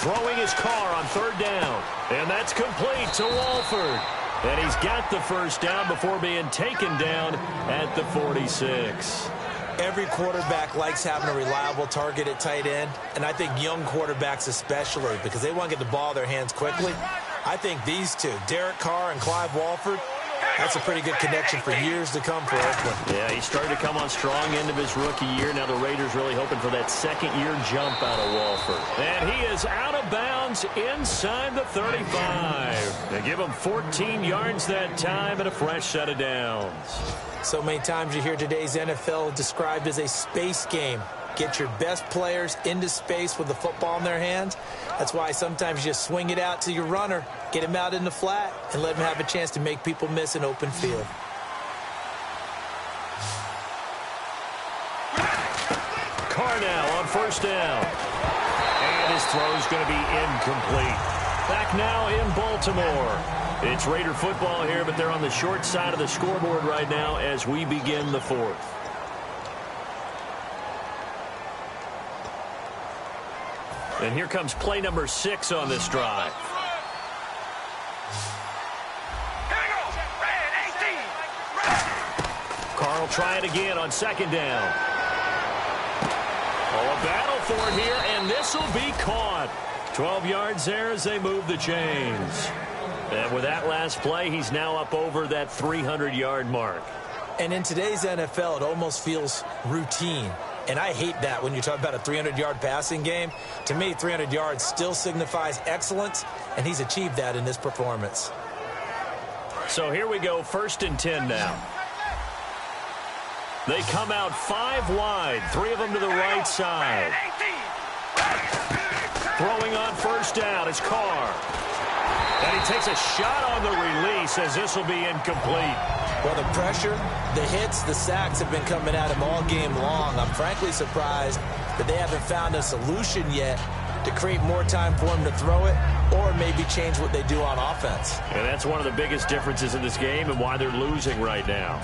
Speaker 2: Throwing his Carr on 3rd down. And that's complete to Walford. And he's got the 1st down before being taken down at the 46.
Speaker 3: Every quarterback likes having a reliable target at tight end, and I think young quarterbacks especially, because they want to get the ball in their hands quickly. I think these two, Derek Carr and Clive Walford, that's a pretty good connection for years to come for Oakland.
Speaker 2: Yeah, he started to come on strong end of his rookie year. Now the Raiders really hoping for that 2nd-year jump out of Walford. And he is out of bounds inside the 35. They give him 14 yards that time and a fresh set of downs.
Speaker 3: So many times you hear today's NFL described as a space game. Get your best players into space with the football in their hands. That's why sometimes you just swing it out to your runner, get him out in the flat, and let him have a chance to make people miss an open field.
Speaker 2: Carr now on 1st down. And his throw's going to be incomplete. Back now in Baltimore. It's Raider football here, but they're on the short side of the scoreboard right now as we begin the 4th. And here comes play number 6 on this drive. Carr will try it again on 2nd down. Oh, a battle for it here, and this will be caught. 12 yards there as they move the chains. And with that last play, he's now up over that 300-yard mark.
Speaker 3: And in today's NFL, it almost feels routine. And I hate that when you talk about a 300-yard passing game. To me, 300 yards still signifies excellence, and he's achieved that in this performance.
Speaker 2: So here we go, 1st and 10 now. They come out 5 wide, 3 of them to the right side. Throwing on 1st down is Carr. And he takes a shot on the release as this will be incomplete.
Speaker 3: Well, the pressure, the hits, the sacks have been coming at him all game long. I'm frankly surprised that they haven't found a solution yet to create more time for him to throw it or maybe change what they do on offense.
Speaker 2: And that's one of the biggest differences in this game and why they're losing right now.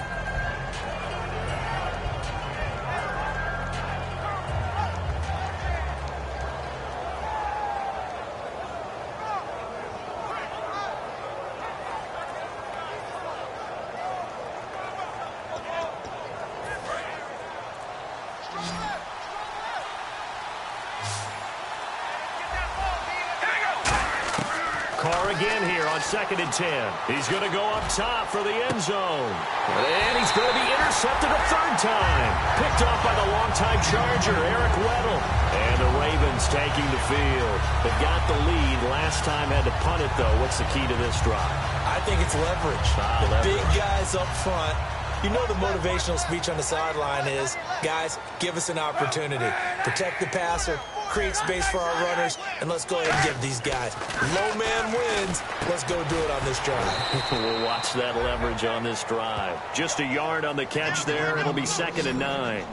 Speaker 2: Again here on 2nd and 10. He's going to go up top for the end zone. And he's going to be intercepted a 3rd time. Picked off by the longtime Charger, Eric Weddle. And the Ravens taking the field. They've got the lead. Last time had to punt it, though. What's the key to this drive?
Speaker 3: I think it's leverage.
Speaker 2: Leverage.
Speaker 3: Big guys up front. You know the motivational speech on the sideline is, guys, give us an opportunity. Protect the passer, create space for our runners, and let's go ahead and give these guys. Low man wins. Let's go do it on this drive.
Speaker 2: We'll watch that leverage on this drive. Just a yard on the catch there. It'll be 2nd and 9.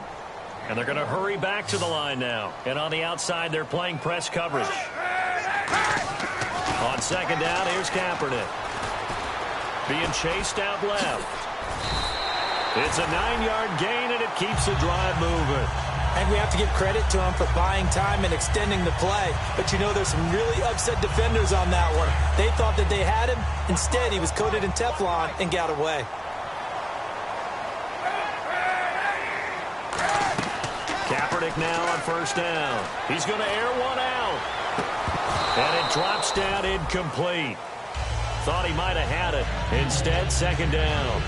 Speaker 2: And they're going to hurry back to the line now. And on the outside, they're playing press coverage. On 2nd down, here's Kaepernick. Being chased out left. It's a 9-yard gain, and it keeps the drive moving.
Speaker 3: And we have to give credit to him for buying time and extending the play. But, you know, there's some really upset defenders on that one. They thought that they had him. Instead, he was coated in Teflon and got away.
Speaker 2: Kaepernick now on 1st down. He's going to air one out. And it drops down incomplete. Thought he might have had it. Instead, 2nd down.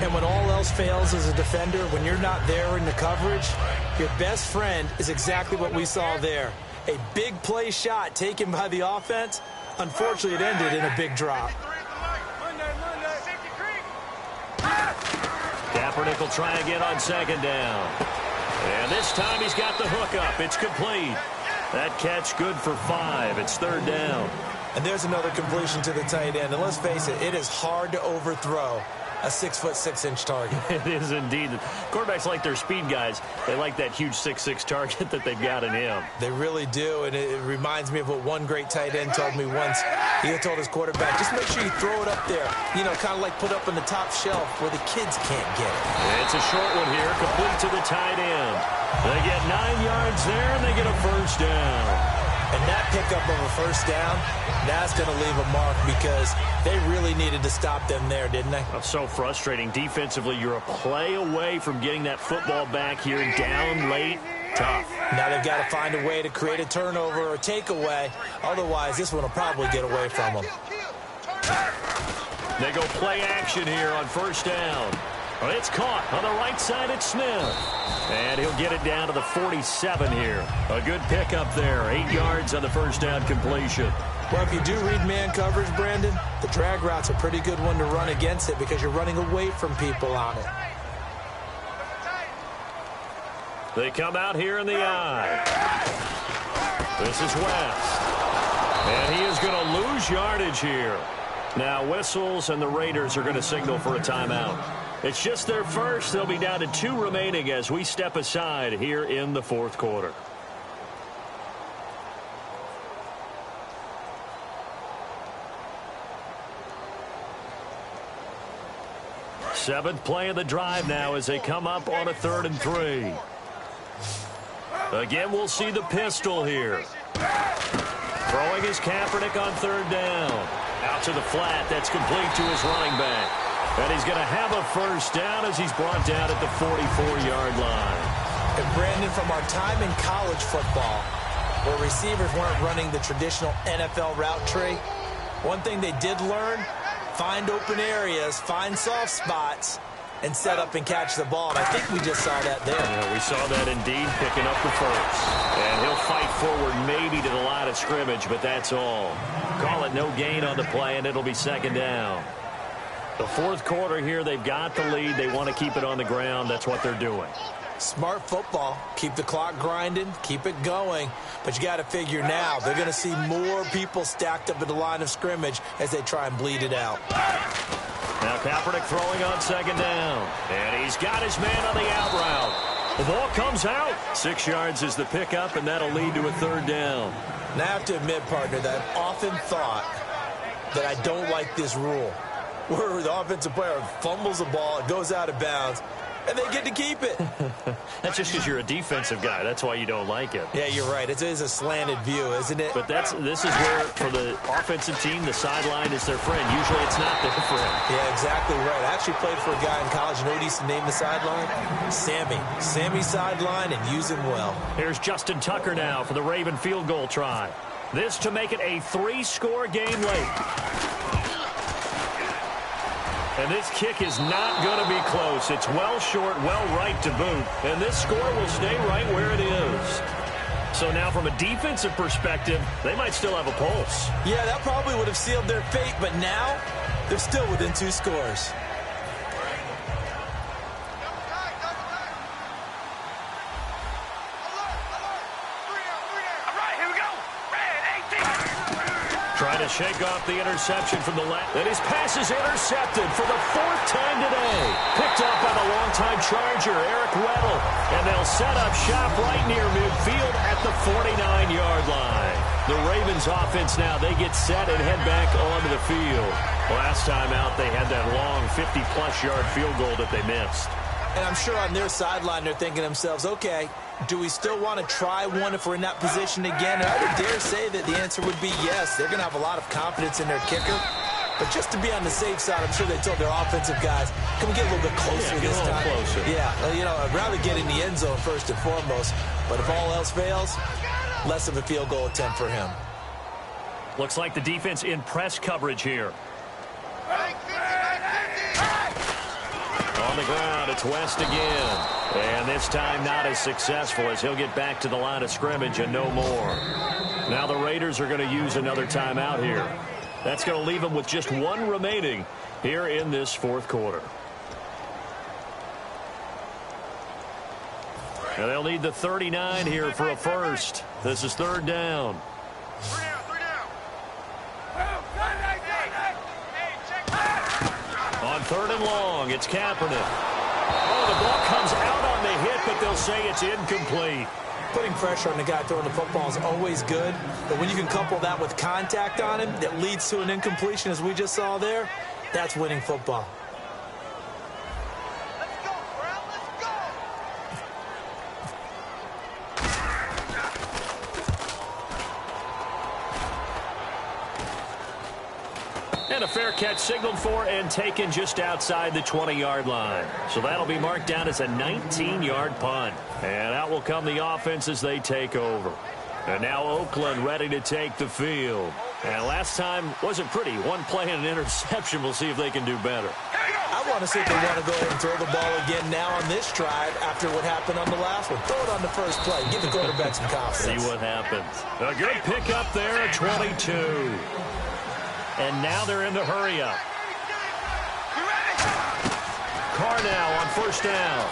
Speaker 3: And when all else fails as a defender, when you're not there in the coverage, your best friend is exactly what we saw there. A big play shot taken by the offense. Unfortunately, it ended in a big drop.
Speaker 2: Kaepernick will try again on 2nd down. And this time he's got the hook up. It's complete. That catch good for 5. It's 3rd down.
Speaker 3: And there's another completion to the tight end. And let's face it, it is hard to overthrow a 6'6" target.
Speaker 2: It is indeed. Quarterbacks like their speed guys. They like that huge 6'6" target that they've got in him.
Speaker 3: They really do, and it reminds me of what one great tight end told me once. He told his quarterback, just make sure you throw it up there. You know, kind of like put up on the top shelf where the kids can't get it.
Speaker 2: It's a short one here, complete to the tight end. They get 9 yards there, and they get a 1st down.
Speaker 3: And that pickup of a 1st down, that's going to leave a mark because they really needed to stop them there, didn't they?
Speaker 2: That's so frustrating. Defensively, you're a play away from getting that football back here down late. Tough.
Speaker 3: Now they've got to find a way to create a turnover or takeaway. Otherwise, this one will probably get away from them.
Speaker 2: They go play action here on 1st down. Well, it's caught on the right side. It's Smith. And he'll get it down to the 47 here. A good pickup there. 8 yards on the 1st down completion.
Speaker 3: Well, if you do read man coverage, Brandon, the drag route's a pretty good one to run against it because you're running away from people on it.
Speaker 2: They come out here in the eye. This is West. And he is going to lose yardage here. Now whistles and the Raiders are going to signal for a timeout. It's just their first. They'll be down to 2 remaining as we step aside here in the 4th quarter. Seventh play of the drive now as they come up on a 3rd and 3. Again, we'll see the pistol here. Throwing his Kaepernick on 3rd down. Out to the flat. That's complete to his running back. And he's going to have a 1st down as he's brought down at the 44-yard line.
Speaker 3: And Brandon, from our time in college football, where receivers weren't running the traditional NFL route tree, one thing they did learn, find open areas, find soft spots, and set up and catch the ball. And I think we just saw that there.
Speaker 2: Yeah, we saw that indeed, picking up the first. And he'll fight forward maybe to the line of scrimmage, but that's all. Call it no gain on the play, and it'll be second down. The fourth quarter here, they've got the lead. They want to keep it on the ground. That's what they're doing.
Speaker 3: Smart football. Keep the clock grinding. Keep it going. But you got to figure now they're going to see more people stacked up at the line of scrimmage as they try and bleed it out.
Speaker 2: Now Kaepernick throwing on second down. And he's got his man on the out route. The ball comes out. 6 yards is the pickup, and that'll lead to a third down.
Speaker 3: Now I have to admit, partner, that I've often thought that I don't like this rule, where the offensive player fumbles the ball, it goes out of bounds, and they get to keep it.
Speaker 2: That's just because you're a defensive guy. That's why you don't like it.
Speaker 3: Yeah, you're right. It is a slanted view, isn't it?
Speaker 2: But this is where, for the offensive team, the sideline is their friend. Usually it's not their friend.
Speaker 3: Yeah, exactly right. I actually played for a guy in college. You know what he used to name the sideline? Sammy. Sammy sideline, and use him well.
Speaker 2: Here's Justin Tucker now for the Raven field goal try. This to make it a 3-score game late. And this kick is not going to be close. It's well short, well right to boot. And this score will stay right where it is. So now from a defensive perspective, they might still have a pulse.
Speaker 3: Yeah, that probably would have sealed their fate, but now they're still within 2 scores.
Speaker 2: Trying to shake off the interception from the left. And his pass is intercepted for the 4th time today. Picked up by the longtime Charger, Eric Weddle. And they'll set up shop right near midfield at the 49-yard line. The Ravens offense now, they get set and head back onto the field. Last time out, they had that long 50-plus yard field goal that they missed.
Speaker 3: And I'm sure on their sideline, they're thinking to themselves, okay, do we still want to try one if we're in that position again? And I would dare say that the answer would be yes. They're going to have a lot of confidence in their kicker. But just to be on the safe side, I'm sure they told their offensive guys, can we get a little bit closer this time?
Speaker 2: Closer.
Speaker 3: Yeah, you know, I'd rather get in the end zone first and foremost. But if all else fails, less of a field goal attempt for him.
Speaker 2: Looks like the defense in press coverage here. On the ground, it's West again. And this time not as successful as he'll get back to the line of scrimmage and no more. Now the Raiders are going to use another timeout here. That's going to leave them with just 1 remaining here in this 4th quarter. And they'll need the 39 here for a first. This is 3rd down.
Speaker 4: 3 down.
Speaker 2: On 3rd and long, it's Kaepernick. Oh, the ball comes out on the hit, but they'll say it's incomplete.
Speaker 3: Putting pressure on the guy throwing the football is always good, but when you can couple that with contact on him that leads to an incompletion, as we just saw there, that's winning football.
Speaker 4: Let's go, Brown. Let's go.
Speaker 2: And a fair catch signaled for and taken just outside the 20-yard line. So that'll be marked down as a 19-yard punt. And out will come the offense as they take over. And now Oakland ready to take the field. And last time wasn't pretty. 1 play and an interception. We'll see if they can do better.
Speaker 3: I want to see if they want to go ahead and throw the ball again now on this drive after what happened on the last one. Throw it on the first play. Give the quarterback some confidence.
Speaker 2: See what happens. A good pick up there at 22. And now they're in the hurry-up. Carr now on 1st down.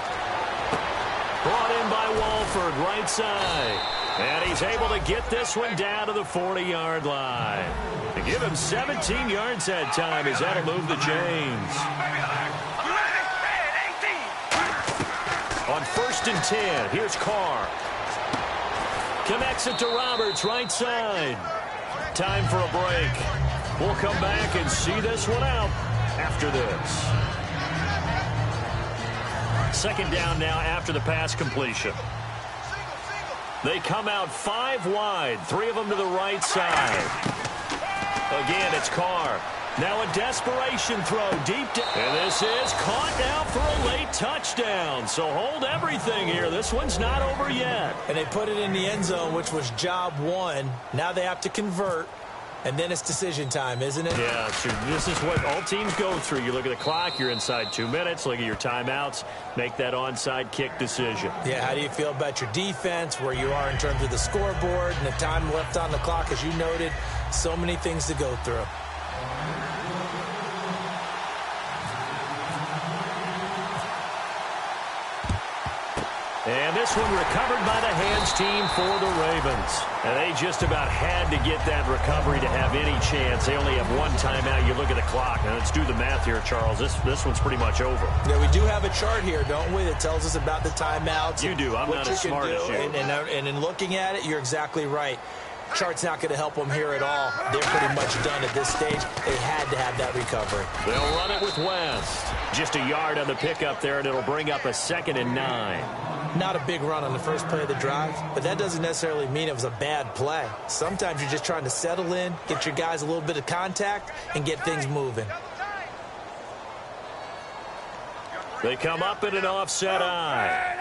Speaker 2: Brought in by Walford, right side. And he's able to get this one down to the 40-yard line. To give him 17 yards that time as that'll move the chains. On 1st and 10, here's Carr. Connects it to Roberts, right side. Time for a break. We'll come back and see this one out after this. 2nd down now after the pass completion. They come out 5 wide, 3 of them to the right side. Again, it's Carr. Now a desperation throw deep down. And this is caught now for a late touchdown. So hold everything here. This one's not over yet.
Speaker 3: And they put it in the end zone, which was job 1. Now they have to convert. And then it's decision time, isn't it?
Speaker 2: Yeah, sure. This is what all teams go through. You look at the clock, you're inside 2 minutes, look at your timeouts, make that onside kick decision.
Speaker 3: Yeah, how do you feel about your defense, where you are in terms of the scoreboard and the time left on the clock? As you noted, so many things to go through.
Speaker 2: And this one recovered by the hands team for the Ravens. And they just about had to get that recovery to have any chance. They only have one timeout. You look at the clock. Now let's do the math here, Charles. This one's pretty much over.
Speaker 3: Yeah, we do have a chart here, don't we, that tells us about the timeouts.
Speaker 2: You do. I'm not as smart as you.
Speaker 3: And in looking at it, you're exactly right. Chart's not going to help them here at all. They're pretty much done at this stage. They had to have that recovery.
Speaker 2: They'll run it with West. Just a yard on the pickup there, and it'll bring up a 2nd and 9.
Speaker 3: Not a big run on the first play of the drive, but that doesn't necessarily mean it was a bad play. Sometimes you're just trying to settle in, get your guys a little bit of contact, and get things moving.
Speaker 2: They come up in an offset eye.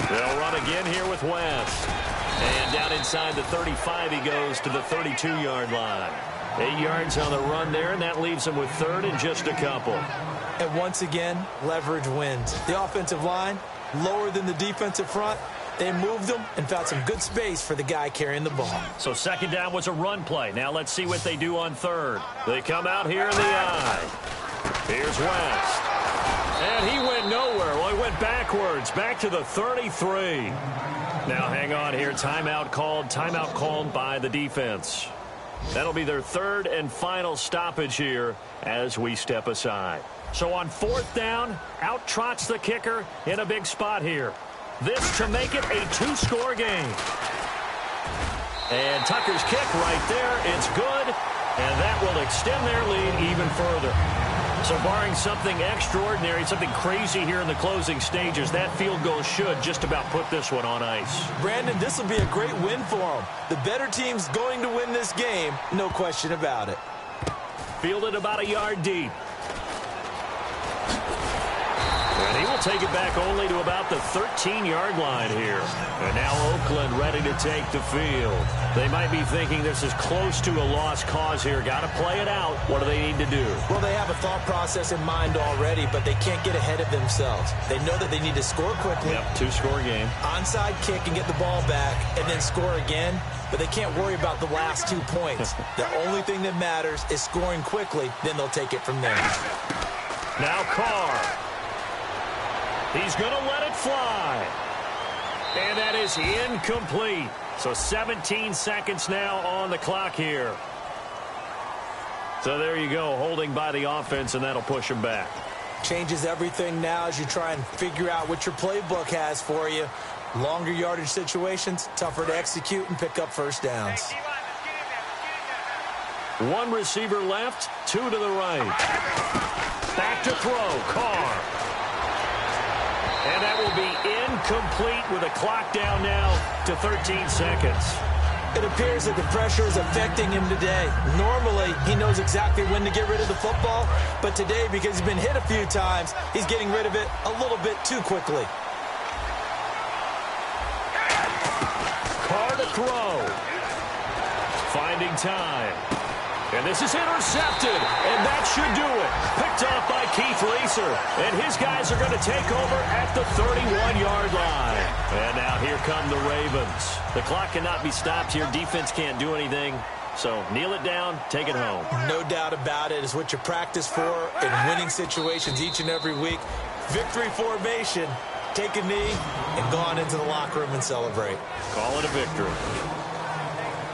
Speaker 2: They'll run again here with West. And down inside the 35, he goes to the 32-yard line. 8 yards on the run there, and that leaves him with 3rd and just a couple.
Speaker 3: And once again, leverage wins. The offensive line, lower than the defensive front. They moved them and found some good space for the guy carrying the ball.
Speaker 2: So 2nd down was a run play. Now let's see what they do on 3rd. They come out here in the eye. Here's West. And he went nowhere. Well, he went backwards, back to the 33. Now hang on here. Timeout called by the defense. That'll be their 3rd and final stoppage here as we step aside. So on 4th down, out trots the kicker in a big spot here. This to make it a 2-score game. And Tucker's kick right there. It's good, and that will extend their lead even further. So barring something extraordinary, something crazy here in the closing stages, that field goal should just about put this one on ice.
Speaker 3: Brandon, this will be a great win for them. The better team's going to win this game, no question about it.
Speaker 2: Fielded about a yard deep. And he will take it back only to about the 13-yard line here. And now Oakland ready to take the field. They might be thinking this is close to a lost cause here. Got to play it out. What do they need to do?
Speaker 3: Well, they have a thought process in mind already, but they can't get ahead of themselves. They know that they need to score quickly.
Speaker 2: Yep, 2-score game.
Speaker 3: Onside kick and get the ball back and then score again. But they can't worry about the last 2 points. The only thing that matters is scoring quickly. Then they'll take it from there.
Speaker 2: Now Carr. He's going to let it fly. And that is incomplete. So 17 seconds now on the clock here. So there you go, holding by the offense, and that'll push him back.
Speaker 3: Changes everything now as you try and figure out what your playbook has for you. Longer yardage situations, tougher to execute and pick up first downs.
Speaker 2: 1 receiver left, 2 to the right. Back to throw, Carr. And that will be incomplete with a clock down now to 13 seconds.
Speaker 3: It appears that the pressure is affecting him today. Normally, he knows exactly when to get rid of the football, but today, because he's been hit a few times, he's getting rid of it a little bit too quickly.
Speaker 2: Carr to throw. Finding time. And this is intercepted, and that should do it. Picked off by Keith Leeser, and his guys are going to take over at the 31-yard line. And now here come the Ravens. The clock cannot be stopped here. Defense can't do anything. So kneel it down, take it home.
Speaker 3: No doubt about it. It's what you practice for in winning situations each and every week. Victory formation. Take a knee and go on into the locker room and celebrate.
Speaker 2: Call it a victory.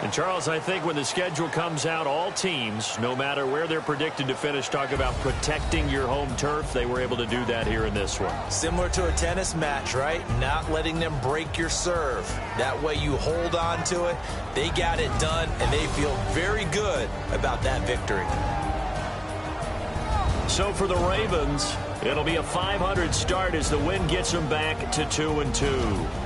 Speaker 2: And, Charles, I think when the schedule comes out, all teams, no matter where they're predicted to finish, talk about protecting your home turf. They were able to do that here in this one.
Speaker 3: Similar to a tennis match, right? Not letting them break your serve. That way you hold on to it. They got it done, and they feel very good about that victory.
Speaker 2: So for the Ravens, it'll be a .500 start as the win gets them back to 2-2.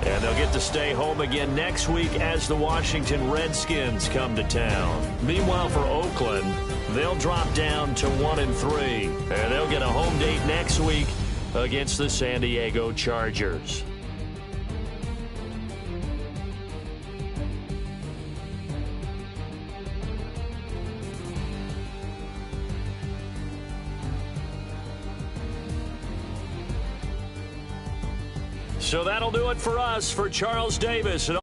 Speaker 2: And they'll get to stay home again next week as the Washington Redskins come to town. Meanwhile, for Oakland, they'll drop down to 1-3. And they'll get a home date next week against the San Diego Chargers. So that'll do it for us. For Charles Davis and